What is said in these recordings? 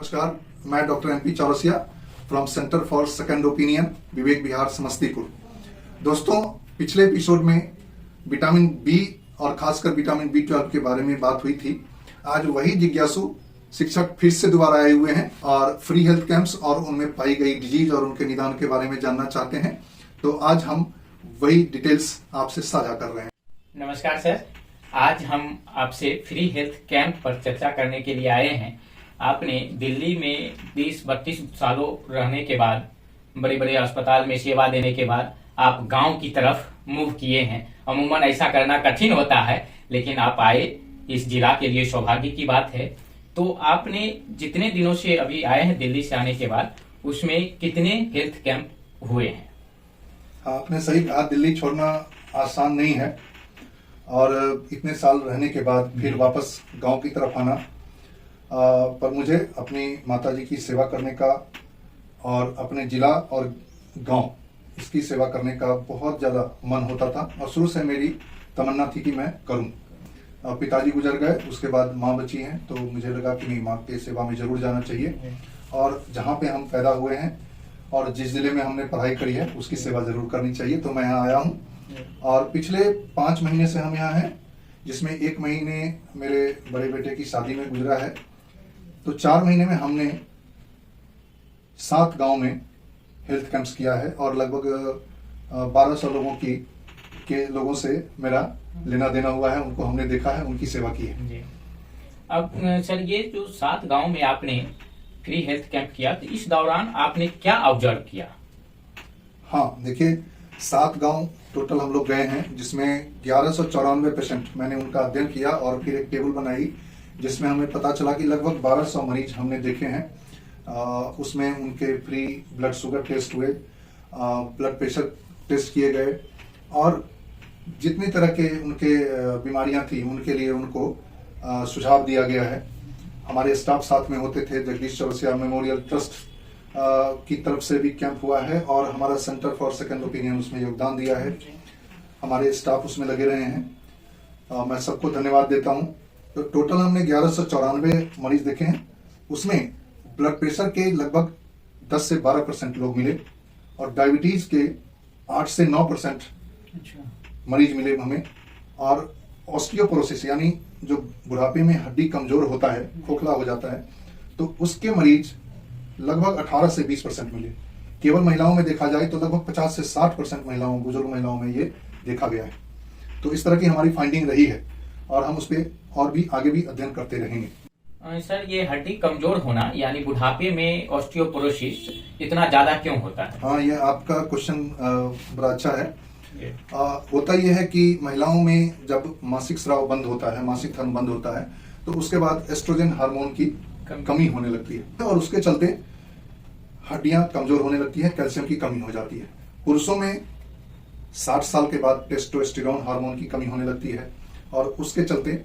नमस्कार, मैं doctor MP Chaurasia from centre for second opinion, Vivek Vihar, Samastipur. दोस्तों, पिछले एपिसोड में विटामिन बी और खासकर विटामिन B12 के बारे में बात हुई थी। आज वही जिज्ञासु शिक्षक फिर से दोबारा आए हुए हैं और फ्री हेल्थ कैंप्स और उनमें पाई गई डिजीज और उनके निदान के बारे में जानना चाहते हैं। तो आज हम वही डिटेल्स आपसे साझा कर रहे हैं। नमस्कार सर, आज हम आपसे फ्री हेल्थ कैंप पर चर्चा करने के लिए आए हैं। आपने दिल्ली में 20-32 सालों रहने के बाद, बड़े बड़े अस्पताल में सेवा देने के बाद आप गांव की तरफ मूव किए हैं। अमूमन ऐसा करना कठिन होता है, लेकिन आप आए, इस जिला के लिए सौभाग्य की बात है। तो आपने जितने दिनों से अभी आए हैं दिल्ली से आने के बाद, उसमें कितने हेल्थ कैंप हुए हैं? आपने सही कहा, दिल्ली छोड़ना आसान नहीं है और इतने साल रहने के बाद फिर वापस गांव की तरफ आना, पर मुझे अपनी माताजी की सेवा करने का और अपने जिला और गांव इसकी सेवा करने का बहुत ज़्यादा मन होता था और शुरू से मेरी तमन्ना थी कि मैं करूं। पिताजी गुजर गए, उसके बाद माँ बची हैं, तो मुझे लगा कि नहीं, माँ की सेवा में जरूर जाना चाहिए और जहाँ पे हम पैदा हुए हैं और जिस जिले में हमने पढ़ाई करी है उसकी सेवा जरूर करनी चाहिए। तो मैं यहाँ आया हूँ और पिछले 5 महीने से हम यहाँ हैं, जिसमें 1 महीने मेरे बड़े बेटे की शादी में गुजरा है। तो 4 महीने में हमने 7 गांव में हेल्थ कैंप्स किया है और लगभग 1200 लोगों से मेरा लेना देना हुआ है। उनको हमने देखा है, उनकी सेवा की है। जी। अब सर, ये जो 7 गांव में आपने फ्री हेल्थ कैंप किया, तो इस दौरान आपने क्या ऑब्जर्व किया? हाँ, देखिए, 7 गांव टोटल हम लोग गए हैं, जिसमें 1194 पेशेंट मैंने उनका अध्ययन किया और फिर एक टेबल बनाई जिसमें हमें पता चला कि लगभग 1200 मरीज हमने देखे हैं। उसमें उनके फ्री ब्लड शुगर टेस्ट हुए, ब्लड प्रेशर टेस्ट किए गए और जितनी तरह के उनके बीमारियां थी उनके लिए उनको सुझाव दिया गया है। हमारे स्टाफ साथ में होते थे। जगदीश चौरसिया मेमोरियल ट्रस्ट की तरफ से भी कैंप हुआ है और हमारा सेंटर फॉर सेकंड ओपिनियन उसमें योगदान दिया है। हमारे स्टाफ उसमें लगे रहे हैं। मैं सबको धन्यवाद देता हूं। तो टोटल हमने 1194 मरीज देखे हैं। उसमें ब्लड प्रेशर के लगभग 10 से 12% लोग मिले और डायबिटीज के 8 से 9% मरीज मिले हमें। और ऑस्टियोपोरोसिस यानी जो बुढ़ापे में हड्डी कमजोर होता है, खोखला हो जाता है, तो उसके मरीज लगभग 18 से 20% मिले। केवल महिलाओं में देखा जाए तो लगभग 50 से 60% महिलाओं, बुजुर्ग महिलाओं में ये देखा गया है। तो इस तरह की हमारी फाइंडिंग रही है और हम उस पर और भी आगे भी अध्ययन करते रहेंगे। सर, ये हड्डी कमजोर होना यानी बुढ़ापे में ऑस्टियोपोरोसिस इतना ज्यादा क्यों होता है? हाँ, ये आपका क्वेश्चन बड़ा अच्छा है। होता यह है कि महिलाओं में जब मासिक स्राव बंद होता है, मासिक धर्म बंद होता है, तो उसके बाद एस्ट्रोजन हार्मोन की कमी होने लगती है और उसके चलते हड्डियां कमजोर होने लगती है, कैल्शियम की कमी हो जाती है। पुरुषों में 60 साल के बाद टेस्टोस्टेरोन हार्मोन की कमी होने लगती है और उसके चलते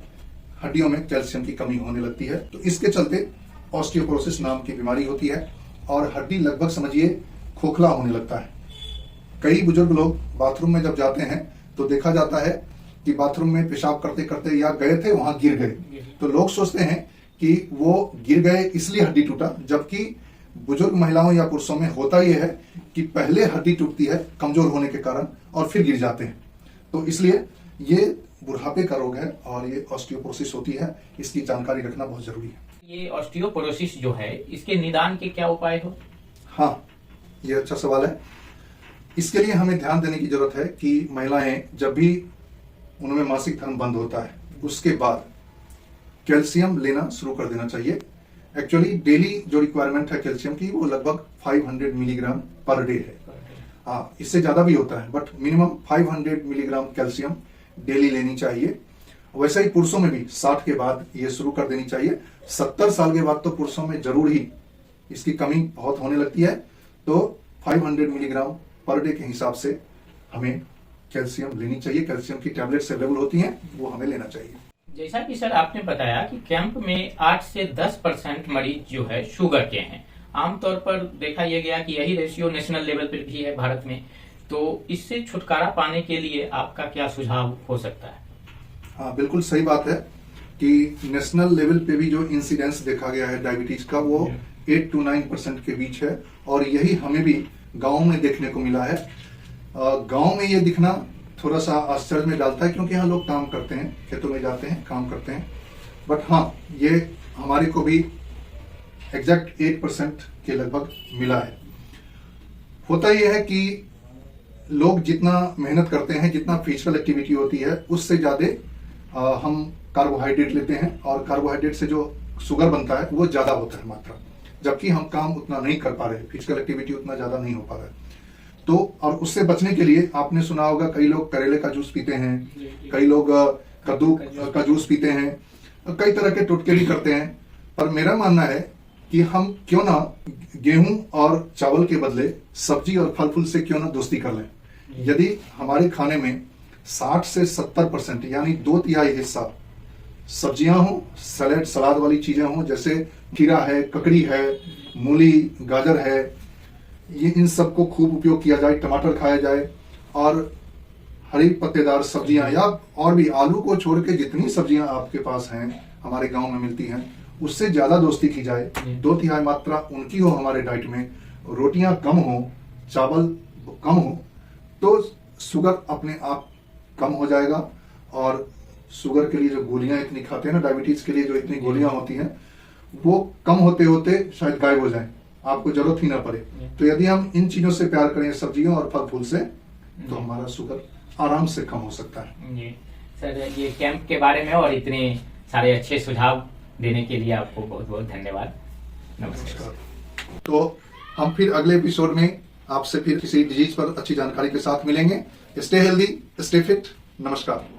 हड्डियों में कैल्शियम की कमी होने लगती है। तो इसके चलते ऑस्टियोपोरोसिस नाम की बीमारी होती है और हड्डी लगभग समझिए खोखला होने लगता है। कई बुजुर्ग लोग बाथरूम में जब जाते हैं तो देखा जाता है कि बाथरूम में पेशाब करते करते या गए थे, वहां गिर गए, तो लोग सोचते हैं कि वो गिर गए इसलिए हड्डी टूटा, जबकि बुजुर्ग महिलाओं या पुरुषों में होता यह है कि पहले हड्डी टूटती है कमजोर होने के कारण और फिर गिर जाते हैं। तो इसलिए ये बुढ़ापे का रोग है और ये ऑस्टियोपोरोसिस होती है। इसकी जानकारी रखना बहुत जरूरी है। ये ऑस्टियोपोरोसिस जो है, इसके निदान के क्या उपाय हो? हाँ, ये अच्छा सवाल है। इसके लिए हमें ध्यान देने की जरूरत है कि महिलाएं जब भी उनमें मासिक धर्म बंद होता है उसके बाद कैल्शियम लेना शुरू कर देना चाहिए। एक्चुअली डेली जो रिक्वायरमेंट है कैल्शियम की, वो लगभग 500 मिलीग्राम पर डे है। हाँ, इससे ज्यादा भी होता है, but minimum 500 milligram calcium daily लेनी चाहिए। वैसे ही पुरुषों में भी 60 के बाद ये शुरू कर देनी चाहिए। 70 साल के बाद तो पुरुषों में जरूर ही इसकी कमी बहुत होने लगती है। तो 500 मिलीग्राम पर डे के हिसाब से हमें कैल्शियम लेनी चाहिए। कैल्शियम की टैबलेट्स अवेलेबल होती हैं, वो हमें लेना चाहिए। जैसा कि सर आपने बताया कि कैंप में 8 से 10% मरीज जो है शुगर के हैं। आमतौर पर देखा यह गया कि यही रेशियो नेशनल लेवल पर भी है भारत में। तो इससे छुटकारा पाने के लिए आपका क्या सुझाव हो सकता है? हाँ, बिल्कुल सही बात है कि नेशनल लेवल पे भी जो इंसिडेंस देखा गया है डायबिटीज का, वो 8 to 9% के बीच है, और यही हमें भी गाँव में देखने को मिला है। गाँव में ये दिखना थोड़ा सा आश्चर्य में डालता है, क्योंकि यहाँ लोग काम करते हैं, खेतों में जाते हैं, काम करते हैं। बट हाँ, ये हमारे को भी एग्जैक्ट 8% के लगभग मिला है। होता यह है कि लोग जितना मेहनत करते हैं, जितना फिजिकल एक्टिविटी होती है, उससे ज़्यादा हम कार्बोहाइड्रेट लेते हैं, और कार्बोहाइड्रेट से जो शुगर बनता है वो ज़्यादा होता है मात्रा, जबकि हम काम उतना नहीं कर पा रहे, फिजिकल एक्टिविटी उतना ज़्यादा नहीं हो पा रहा है। तो और उससे बचने के लिए आपने सुना होगा, कई लोग करेले का जूस पीते हैं, कई लोग कद्दू का जूस पीते हैं, कई तरह के टोटके भी करते हैं। पर मेरा मानना है कि हम क्यों ना गेहूं और चावल के बदले सब्जी और फल फूल से क्यों ना दोस्ती कर लें। यदि हमारे खाने में 60 से 70% यानी 2/3 हिस्सा सब्जियां हो, सलाद वाली चीजें हों, जैसे खीरा है, ककड़ी है, मूली, गाजर है, ये इन सब को खूब उपयोग किया जाए, टमाटर खाया जाए, और हरी पत्तेदार सब्जियां, या और भी आलू को छोड़ के जितनी सब्जियां आपके पास हैं, हमारे गांव में मिलती हैं, उससे ज्यादा दोस्ती की जाए। 2/3 मात्रा उनकी हो हमारे डाइट में, रोटियां कम हो, चावल कम हो, तो शुगर अपने आप कम हो जाएगा। और शुगर के लिए जो गोलियां इतनी खाते हैं ना, डायबिटीज के लिए जो इतनी गोलियां होती हैं, वो कम होते होते शायद गायब हो जाए, आपको जरूरत ही ना पड़े। तो यदि हम इन चीजों से प्यार करें, सब्जियों और फल फूल से, तो हमारा शुगर आराम से कम हो सकता है। जी सर, ये कैंप के बारे में और इतने सारे अच्छे सुझाव देने के लिए आपको बहुत बहुत धन्यवाद। नमस्कार। तो हम फिर अगले एपिसोड में आपसे फिर किसी डिजीज पर अच्छी जानकारी के साथ मिलेंगे। Stay healthy, stay fit. नमस्कार।